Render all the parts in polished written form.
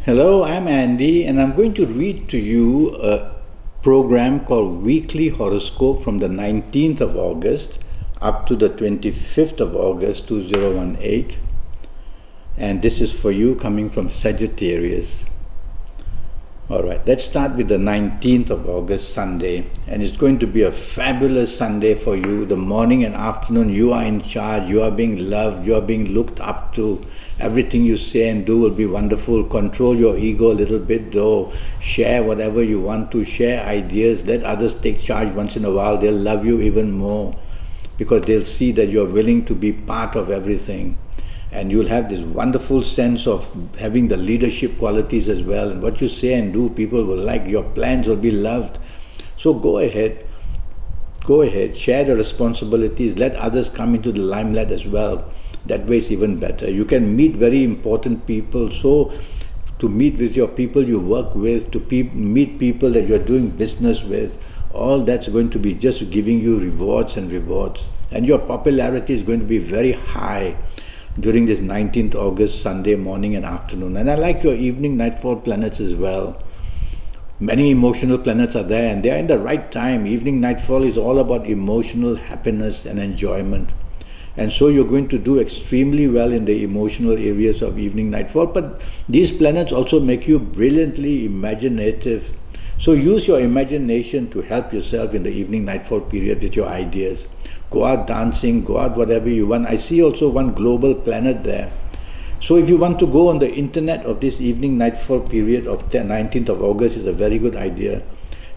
Hello, I'm Andy, and I'm going to read to you a program called Weekly Horoscope from the 19th of August up to the 25th of August 2018. And this is for you coming from Sagittarius. Alright, let's start with the 19th of August, Sunday. And it's going to be a fabulous Sunday for you. The morning and afternoon, you are in charge, you are being loved, you are being looked up to. Everything you say and do will be wonderful. Control your ego a little bit though. Share whatever you want to. Share ideas. Let others take charge once in a while. They'll love you even more because they'll see that you're willing to be part of everything. And you'll have this wonderful sense of having the leadership qualities as well. And what you say and do, people will like. Your plans will be loved. So go ahead. Go ahead. Share the responsibilities. Let others come into the limelight as well. That way it's even better. You can meet very important people. So to meet with your people you work with, to meet people that you're doing business with, all that's going to be just giving you rewards and rewards. And your popularity is going to be very high during this 19th August Sunday morning and afternoon. And I like your evening nightfall planets as well. Many emotional planets are there and they are in the right time. Evening nightfall is all about emotional happiness and enjoyment. And so you're going to do extremely well in the emotional areas of evening nightfall. But these planets also make you brilliantly imaginative. So use your imagination to help yourself in the evening nightfall period with your ideas. Go out dancing, go out whatever you want. I see also one global planet there. So if you want to go on the internet of this evening nightfall period of 19th of August is a very good idea.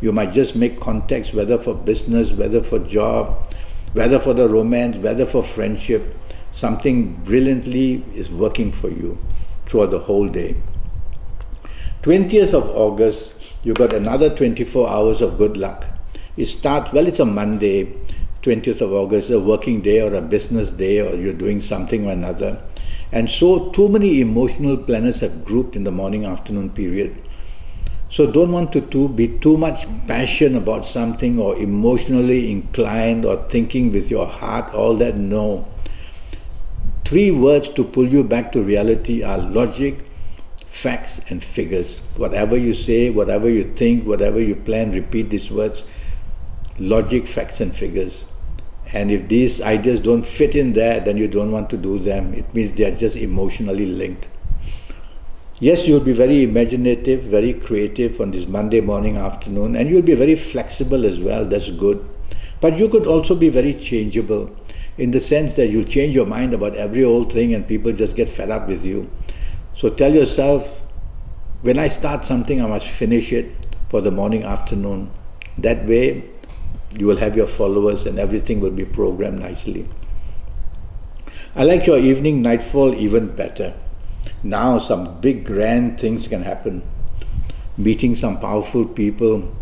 You might just make contacts, whether for business, whether for job, whether for the romance, whether for friendship. Something brilliantly is working for you throughout the whole day. 20th of August, you got another 24 hours of good luck. It starts, well, it's a Monday, 20th of August, a working day or a business day, or you're doing something or another. And so too many emotional planets have grouped in the morning-afternoon period. So don't want to be too much passion about something or emotionally inclined or thinking with your heart, all that, no. 3 words to pull you back to reality are logic, facts and figures. Whatever you say, whatever you think, whatever you plan, repeat these words. Logic, facts and figures. And if these ideas don't fit in there, then you don't want to do them. It means they are just emotionally linked. Yes, you'll be very imaginative, very creative on this Monday morning, afternoon, and you'll be very flexible as well. That's good. But you could also be very changeable in the sense that you'll change your mind about every old thing and people just get fed up with you. So tell yourself, when I start something, I must finish it for the morning, afternoon. That way, you will have your followers and everything will be programmed nicely. I like your evening nightfall even better. Now some big grand things can happen. Meeting some powerful people,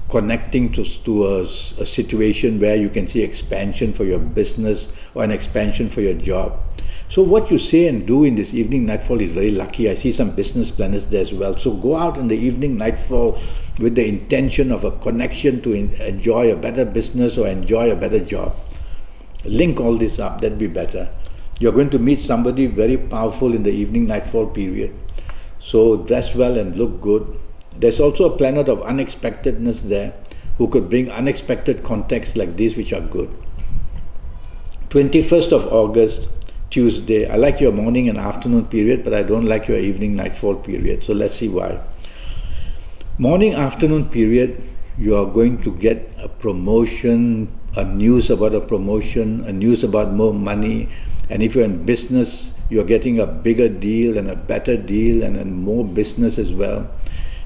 connecting to a situation where you can see expansion for your business or an expansion for your job. So what you say and do in this evening nightfall is very lucky. I see some business planets there as well. So go out in the evening nightfall with the intention of a connection to enjoy a better business or enjoy a better job. Link all this up, that'd be better. You're going to meet somebody very powerful in the evening nightfall period. So dress well and look good. There's also a planet of unexpectedness there who could bring unexpected contacts like these which are good. 21st of August, Tuesday. I like your morning and afternoon period, but I don't like your evening nightfall period. So let's see why. Morning afternoon period, you are going to get a promotion, a news about a promotion, a news about more money. And if you're in business, you're getting a bigger deal and a better deal and more business as well.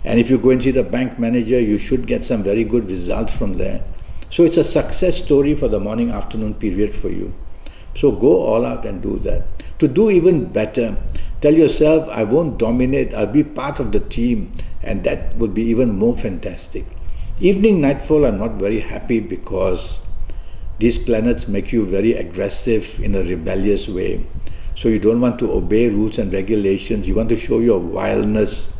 And if you go and see the bank manager, you should get some very good results from there. So it's a success story for the morning afternoon period for you. So go all out and do that. To do even better, tell yourself, I won't dominate, I'll be part of the team, and that will be even more fantastic. Evening nightfall, I'm not very happy because these planets make you very aggressive in a rebellious way. So you don't want to obey rules and regulations, you want to show your wildness.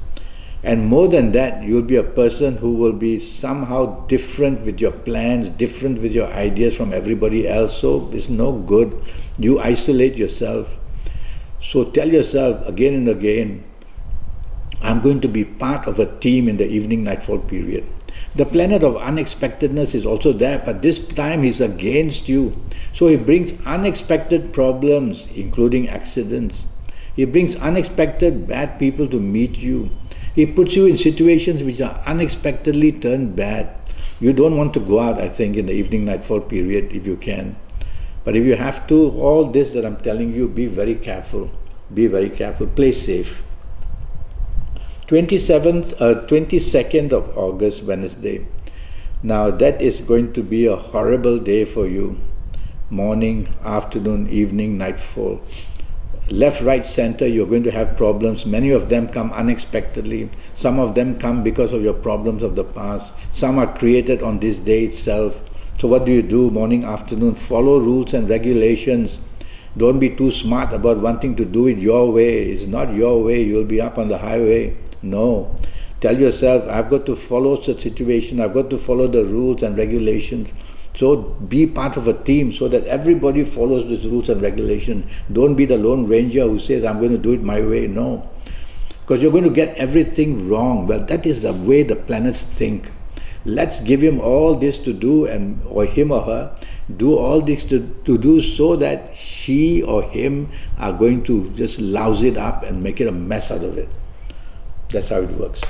And more than that, you'll be a person who will be somehow different with your plans, different with your ideas from everybody else. So it's no good. You isolate yourself. So tell yourself again and again, I'm going to be part of a team in the evening nightfall period. The planet of unexpectedness is also there, but this time he's against you. So he brings unexpected problems, including accidents. He brings unexpected bad people to meet you. He puts you in situations which are unexpectedly turned bad. You don't want to go out, I think, in the evening nightfall period if you can. But if you have to, all this that I'm telling you, be very careful. Be very careful. Play safe. 22nd of August, Wednesday. Now that is going to be a horrible day for you. Morning, afternoon, evening, nightfall. Left, right, center, you're going to have problems. Many of them come unexpectedly. Some of them come because of your problems of the past. Some are created on this day itself. So what do? Morning, afternoon, follow rules and regulations. Don't be too smart about wanting to do it your way. It's not your way. You'll be up on the highway. No. Tell yourself, I've got to follow the situation. I've got to follow the rules and regulations. So be part of a team so that everybody follows these rules and regulations. Don't be the lone ranger who says, I'm going to do it my way. No. Because you're going to get everything wrong. Well, that is the way the planets think. Let's give him all this to do, or him or her, do all this to do so that she or him are going to just louse it up and make it a mess out of it. That's how it works.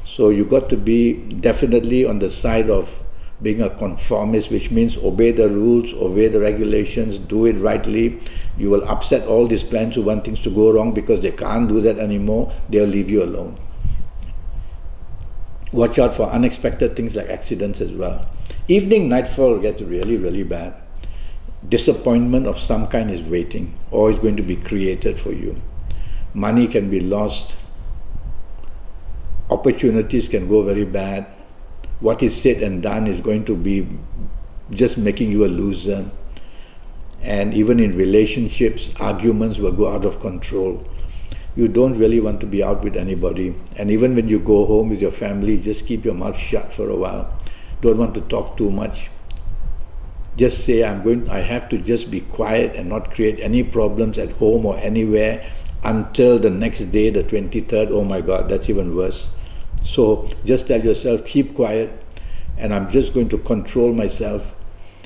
So you got to be definitely on the side of being a conformist, which means obey the rules, obey the regulations, do it rightly. You will upset all these plans who want things to go wrong because they can't do that anymore. They'll leave you alone. Watch out for unexpected things like accidents as well. Evening nightfall gets really, really bad. Disappointment of some kind is waiting or is going to be created for you. Money can be lost. Opportunities can go very bad. What is said and done is going to be just making you a loser. And even in relationships, arguments will go out of control. You don't really want to be out with anybody. And even when you go home with your family, just keep your mouth shut for a while. Don't want to talk too much. Just say, I have to just be quiet and not create any problems at home or anywhere until the next day, the 23rd. Oh my God, that's even worse. So just tell yourself, keep quiet, and I'm just going to control myself.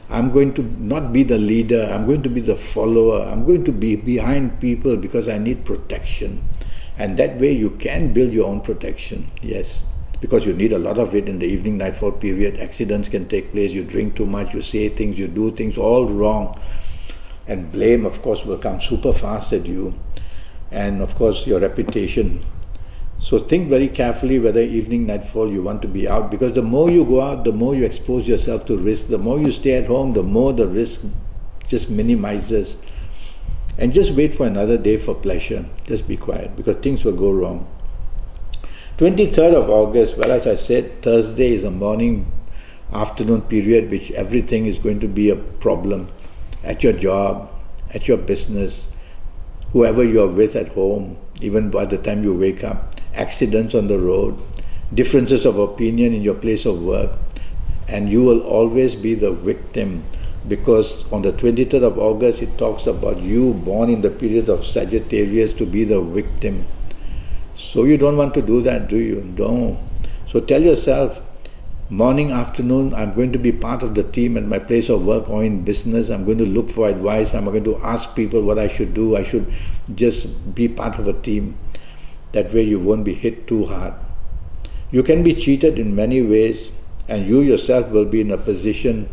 I'm going to not be the leader, I'm going to be the follower. I'm going to be behind people because I need protection. And that way you can build your own protection, yes. Because you need a lot of it in the evening nightfall period. Accidents can take place, you drink too much, you say things, you do things all wrong. And blame, of course, will come super fast at you. And of course, your reputation. So think very carefully whether evening, nightfall you want to be out, because the more you go out, the more you expose yourself to risk. The more you stay at home, the more the risk just minimizes. And just wait for another day for pleasure. Just be quiet, because things will go wrong. 23rd of August, well, as I said, Thursday is a morning, afternoon period which everything is going to be a problem. At your job, at your business, whoever you are with at home, even by the time you wake up, accidents on the road, differences of opinion in your place of work, and you will always be the victim, because on the 23rd of August it talks about you born in the period of Sagittarius to be the victim. So you don't want to do that, do you? No. So tell yourself, morning, afternoon, I'm going to be part of the team at my place of work or in business. I'm going to look for advice. I'm going to ask people what I should do. I should just be part of a team. That way you won't be hit too hard. You can be cheated in many ways, and you yourself will be in a position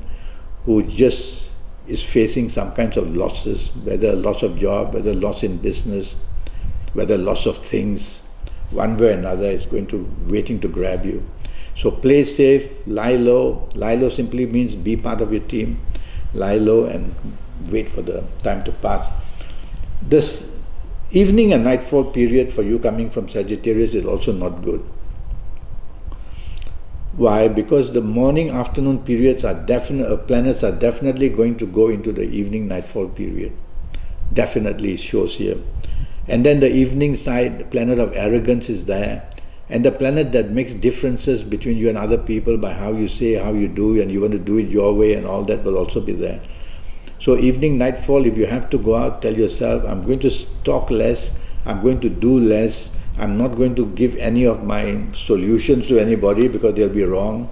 who just is facing some kinds of losses, whether loss of job, whether loss in business, whether loss of things. One way or another is waiting to grab you. So play safe, lie low. Lie low simply means be part of your team. Lie low and wait for the time to pass. This evening and nightfall period for you coming from Sagittarius is also not good. Why? Because the morning, afternoon periods are planets are definitely going to go into the evening, nightfall period. Definitely, it shows here. And then the evening side, the planet of arrogance is there. And the planet that makes differences between you and other people by how you say, how you do, and you want to do it your way and all that will also be there. So evening, nightfall, if you have to go out, tell yourself, I'm going to talk less, I'm going to do less, I'm not going to give any of my solutions to anybody because they'll be wrong.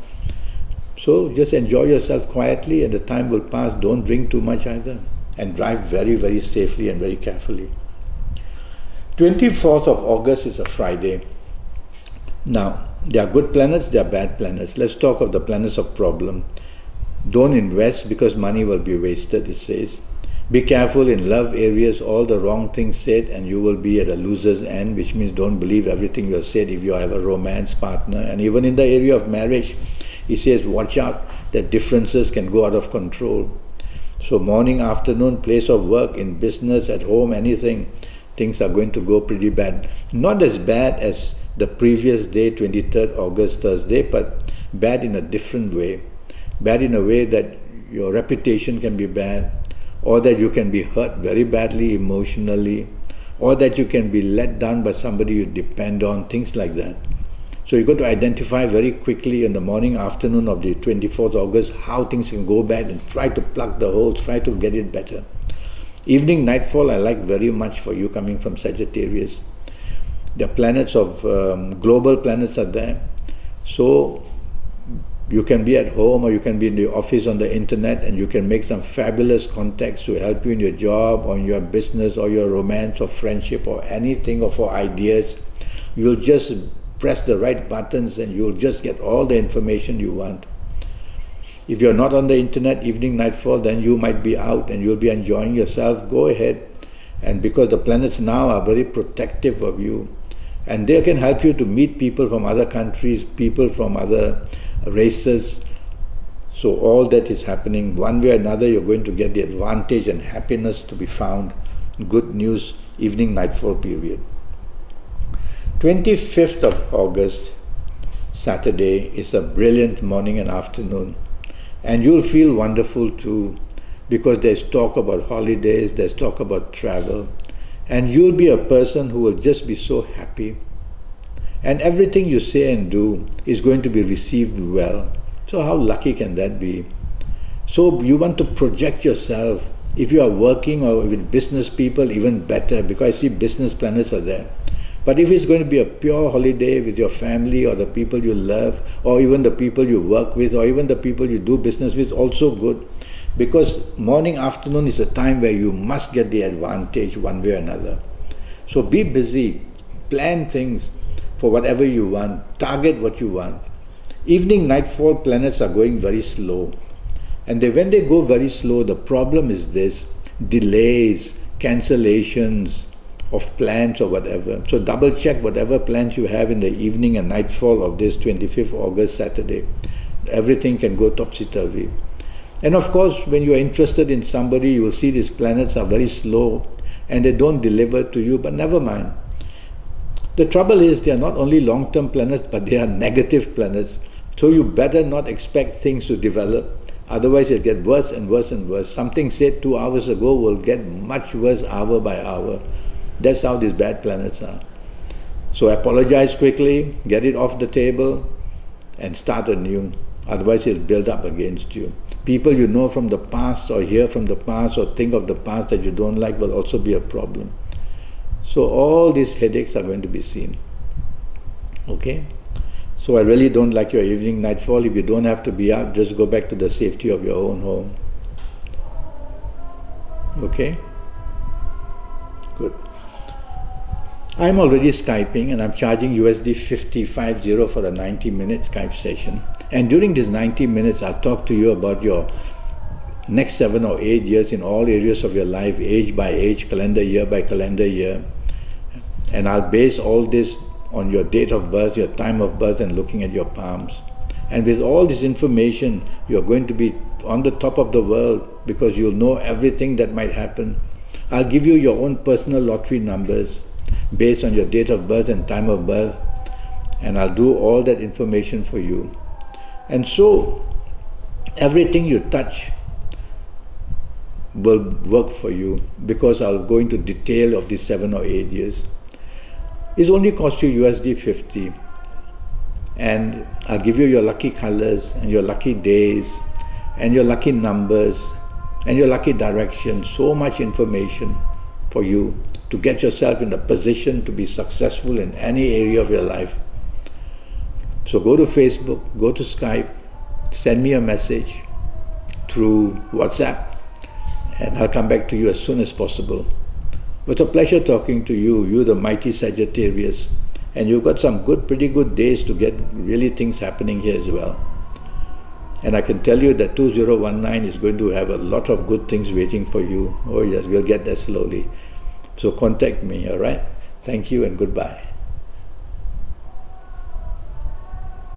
So just enjoy yourself quietly and the time will pass. Don't drink too much either. And drive very, very safely and very carefully. 24th of August is a Friday. Now, there are good planets, there are bad planets. Let's talk of the planets of problem. Don't invest because money will be wasted, it says. Be careful in love areas, all the wrong things said and you will be at a loser's end, which means don't believe everything you have said if you have a romance partner. And even in the area of marriage, he says watch out that differences can go out of control. So morning, afternoon, place of work, in business, at home, anything, things are going to go pretty bad. Not as bad as the previous day, 23rd August, Thursday, but bad in a different way. Bad in a way that your reputation can be bad, or that you can be hurt very badly emotionally, or that you can be let down by somebody you depend on, things like that. So you've got to identify very quickly in the morning, afternoon of the 24th August how things can go bad and try to plug the holes, try to get it better. Evening, nightfall, I like very much for you coming from Sagittarius. The planets of, global planets are there. So you can be at home or you can be in the office on the internet and you can make some fabulous contacts to help you in your job or in your business or your romance or friendship or anything or for ideas. You'll just press the right buttons and you'll just get all the information you want. If you're not on the internet, evening, nightfall, then you might be out and you'll be enjoying yourself. Go ahead. And because the planets now are very protective of you, and they can help you to meet people from other countries, people from other races. So all that is happening. One way or another, you're going to get the advantage and happiness to be found. Good news, evening, nightfall period. 25th of August, Saturday, is a brilliant morning and afternoon. And you'll feel wonderful too, because there's talk about holidays, there's talk about travel. And you'll be a person who will just be so happy. And everything you say and do is going to be received well. So how lucky can that be? So you want to project yourself. If you are working or with business people, even better, because I see business planets are there. But if it's going to be a pure holiday with your family or the people you love, or even the people you work with, or even the people you do business with, also good. Because morning, afternoon is a time where you must get the advantage one way or another. So be busy, plan things for whatever you want, target what you want. Evening, nightfall planets are going very slow. And when they go very slow, the problem is this: delays, cancellations of plans or whatever. So double check whatever plans you have in the evening and nightfall of this 25th August Saturday. Everything can go topsy-turvy. And of course, when you are interested in somebody, you will see these planets are very slow and they don't deliver to you, but never mind. The trouble is they are not only long-term planets, but they are negative planets. So you better not expect things to develop. Otherwise it'll get worse and worse and worse. Something said 2 hours ago will get much worse hour by hour. That's how these bad planets are. So apologize quickly, get it off the table, and start anew. Otherwise it'll build up against you. People you know from the past or hear from the past or think of the past that you don't like will also be a problem. So all these headaches are going to be seen. Okay? So I really don't like your evening, nightfall. If you don't have to be out, just go back to the safety of your own home. Okay? Good. I'm already Skyping and I'm charging USD 50 for a 90-minute Skype session. And during these 90 minutes, I'll talk to you about your next 7 or 8 years in all areas of your life, age by age, calendar year by calendar year. And I'll base all this on your date of birth, your time of birth, and looking at your palms. And with all this information, you're going to be on the top of the world because you'll know everything that might happen. I'll give you your own personal lottery numbers based on your date of birth and time of birth, and I'll do all that information for you. And so everything you touch will work for you because I'll go into detail of these 7 or 8 years. It's only cost you USD 50, and I'll give you your lucky colors and your lucky days and your lucky numbers and your lucky direction. So much information for you to get yourself in a position to be successful in any area of your life. So go to Facebook, go to Skype, send me a message through WhatsApp, and I'll come back to you as soon as possible. It's a pleasure talking to you, you the mighty Sagittarius, and you've got some pretty good days to get really things happening here as well. And I can tell you that 2019 is going to have a lot of good things waiting for you. Oh yes, we'll get there slowly. So contact me, all right? Thank you and goodbye.